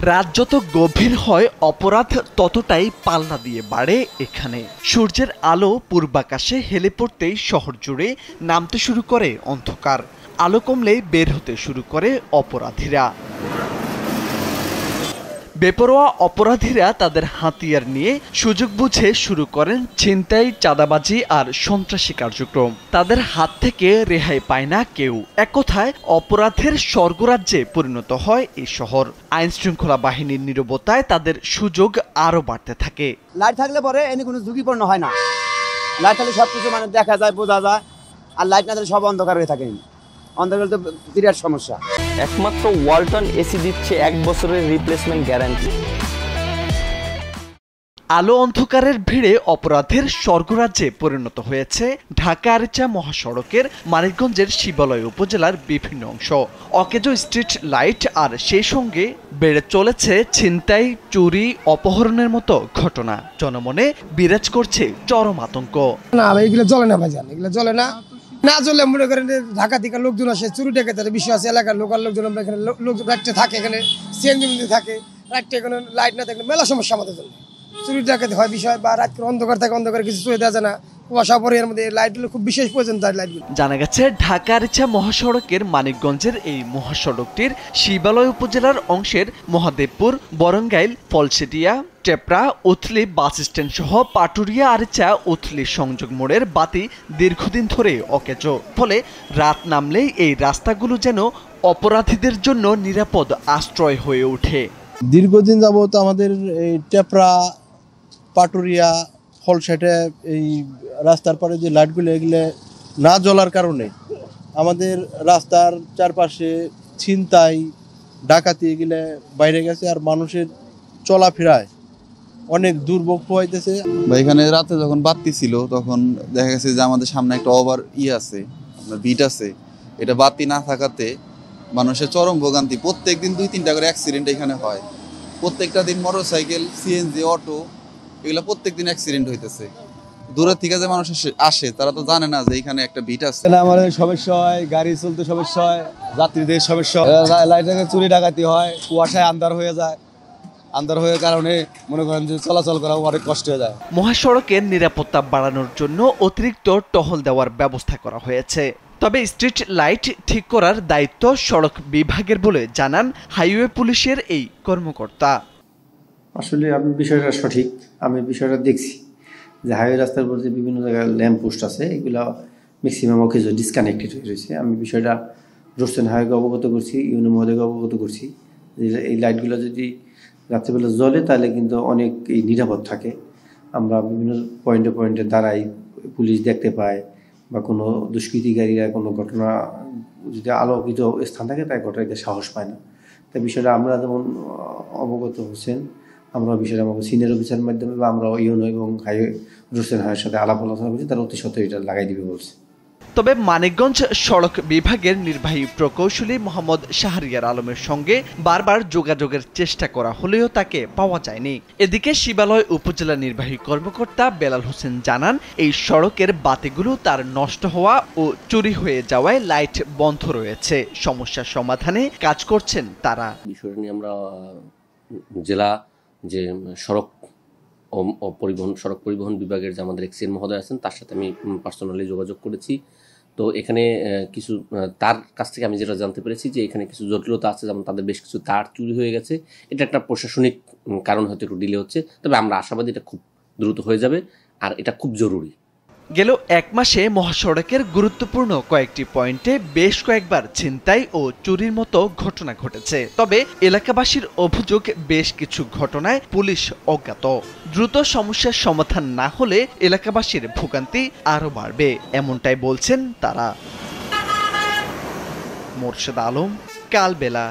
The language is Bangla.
রাত যত গভীর হয় অপরাধ ততটাই পাল্লা দিয়ে বাড়ে এখানে। সূর্যের আলো পূর্বাকাশে হেলে পড়তেই শহর জুড়ে নামতে শুরু করে অন্ধকার। আলো কমলেই বের হতে শুরু করে অপরাধীরা। বেপরোয়া অপরাধীরা তাদের হাতিয়ার নিয়ে সুযোগ বুঝে শুরু করেন ছিনতাই, চাঁদাবাজি আর সন্ত্রাসী কার্যক্রম। তাদের হাত থেকে রেহাই পায় না কেউ। এক কথায় অপরাধের স্বর্গরাজ্যে পরিণত হয় এই শহর। আইন শৃঙ্খলা বাহিনীর নীরবতায় তাদের সুযোগ আরো বাড়তে থাকে। লাইট থাকলে পরে এনে কোনো ঝুঁকিপূর্ণ হয় না। লাইট থাকলে সবকিছু দেখা যায়, বোঝা যায়। আর লাইট না থাকলে সব অন্ধকার হয়ে থাকে। অন্ধকার তো বিরাট সমস্যা। একমাত্র ওয়ালটন এসি দিচ্ছে 1 বছরের রিপ্লেসমেন্ট গ্যারান্টি। আলো অন্ধকারের ভিড়ে অপরাধের স্বর্গরাজ্যে পরিণত হয়েছে ঢাকা আরিচা মহাসড়কের মানিকগঞ্জের শিবালয় উপজেলার বিভিন্ন অংশ। অকেজো স্ট্রিট লাইট আর সেই সঙ্গে বেড়ে চলেছে ছিনতাই, চুরি, অপহরণের মতো ঘটনা। জনমনে বিরাজ করছে চরম আতঙ্ক। না এগুলো চলে না ভাইজান, এগুলো চলে না। না চললে মনে করেন ঢাকা থেকে লোকজন আসে, চুরি ডাকাতের বিষয় আছে। এলাকার লোকাল লোকজন আমরা এখানে রাত্রে থাকে, এখানে সিএনজি থাকে। রাত্রে এখানে লাইট না থাকলে মেলা সমস্যা আমাদের জন্য। চুরি ডাকাতি হয় বিষয়, বা রাত করে অন্ধকার থাকে, অন্ধকার কিছু চলে দেওয়া যায় না। কুয়াশা পরে এর মধ্যে লাইটগুলো খুব বিশেষ প্রয়োজন। তার লাইটগুলো জানা গেছে ঢাকা আরিচা মহাসড়কের মানিকগঞ্জের এই মহাসড়কটির শিবালয় উপজেলার অংশের মহাদেবপুর, বরঙ্গাইল, ফলসেটিয়া, টেপরা, উথলি বাস স্ট্যান্ড সহ পাটুরিয়া আরিচা উথলি সংযোগ মোড়ের বাতি দীর্ঘদিন ধরে অকেজো। ফলে রাত নামলেই এই রাস্তাগুলো যেন অপরাধীদের জন্য নিরাপদ আশ্রয় হয়ে ওঠে। দীর্ঘদিন যাবত আমাদের এই টেপরা, পাটুরিয়া, ফলসেটে এই রাস্তার পরে যে লাইটগুলো এগুলো না জ্বলার কারণে আমাদের রাস্তার চারপাশে ছিনতাই, ডাকাতি এগুলো বাইরে গেছে। আর মানুষের চলাফেরায় অনেক দুর্ভোগ হইতেছে। এখানে রাতে যখন বাতি ছিল তখন দেখা গেছে যে আমাদের সামনে একটা ওভার আছে, আপনার বিট আছে। এটা বাতি না থাকাতে মানুষের চরম ভোগান্তি। প্রত্যেকদিন 2-3টা করে অ্যাক্সিডেন্ট এখানে হয়। প্রত্যেকটা দিন মোটরসাইকেল, সিএনজি, অটো এগুলো প্রত্যেকদিন অ্যাক্সিডেন্ট হইতেছে। দূরের থেকে যে মানুষ আসে তারা তো জানে না যে এখানে একটা বিট আছে। আমাদের সমস্যা হয়, গাড়ি চলতে সমস্যা হয়, যাত্রীদের সমস্যা, লাইটে চুরি ডাকাতি হয়, কুয়াশায় আন্ধার হয়ে যায়। আন্ধার হয়ে কারণে মনে করেন যে চলাচল করা অনেক কষ্ট হয়ে যায়। মহাসড়কের নিরাপত্তা বাড়ানোর জন্য অতিরিক্ত টহল দেওয়ার ব্যবস্থা করা হয়েছে। তবে স্ট্রিট লাইট ঠিক করার দায়িত্ব সড়ক বিভাগের বলে জানান হাইওয়ে পুলিশের এই কর্মকর্তা। আসলে আমি বিষয়টা সঠিক, আমি বিষয়টা দেখছি যে হাইওয়ে রাস্তার উপর যে বিভিন্ন জায়গায় ল্যাম্প পোস্ট আছে এগুলো ম্যাক্সিমাম অকেজো ডিসকানেক্টেড হয়ে রয়েছে। আমি বিষয়টা রোশন হাইওয়েকে অবগত করছি, ইউনো মহোদয়কে অবগত করছি যে এই লাইটগুলো যদি রাত্রিবেলা জ্বলে তাহলে কিন্তু অনেক নিরাপদ থাকে। আমরা বিভিন্ন পয়েন্টে দাঁড়াই, পুলিশ দেখতে পায়, বা কোনো দুষ্কৃতিকারীরা কোনো ঘটনা যদি আলোকিত স্থান থাকে তাই ঘটাইতে সাহস পায় না। তাই বিষয়টা আমরা যেমন অবগত হচ্ছেন, আমরা বিষয়টা আমাদের সিনিয়র অফিসারের মাধ্যমে বা আমরা ইউনো এবং হাইওয়ে রোশন হাইওয়ের সাথে আলাপ আলোচনা করছি, তারা অতি সত্ত্বর এটা লাগাই দিবে বলছে। তবে মানিকগঞ্জ সড়ক বিভাগের নির্বাহী প্রকৌশলী মোহাম্মদ শাহরিয়ার আলমের সঙ্গে বারবার যোগাযোগের চেষ্টা করা হলেও তাকে পাওয়া যায়নি। এদিকে শিবালয় উপজেলা নির্বাহী কর্মকর্তা বেলাল হোসেন জানান, এই সড়কের বাতিগুলো তার নষ্ট হওয়া ও চুরি হয়ে যাওয়ায় লাইট বন্ধ রয়েছে। সমস্যার সমাধানে কাজ করছেন তারা। বিষয়টা নিয়ে আমরা জেলা যে সড়ক পরিবহন বিভাগের যে আমাদের এক্সিএন মহোদয় আছেন তার সাথে আমি পার্সোনালি যোগাযোগ করেছি। তো এখানে কিছু তার কাছ থেকে আমি যেটা জানতে পেরেছি যে এখানে কিছু জটিলতা আছে, যেমন তাদের বেশ কিছু তার চুরি হয়ে গেছে। এটা একটা প্রশাসনিক কারণ, হয়তো একটু ডিলে হচ্ছে, তবে আমরা আশাবাদী এটা খুব দ্রুত হয়ে যাবে আর এটা খুব জরুরি। গেল 1 মাসে মহাসড়কের গুরুত্বপূর্ণ কয়েকটি পয়েন্টে বেশ কয়েকবার ছিনতাই ও চুরির মতো ঘটনা ঘটেছে। তবে এলাকাবাসীর অভিযোগ বেশ কিছু ঘটনায় পুলিশ অজ্ঞাত। দ্রুত সমস্যার সমাধান না হলে এলাকাবাসীর ভোগান্তি আরও বাড়বে, এমনটাই বলছেন তারা। মোর্শেদ আলম, কালবেলা।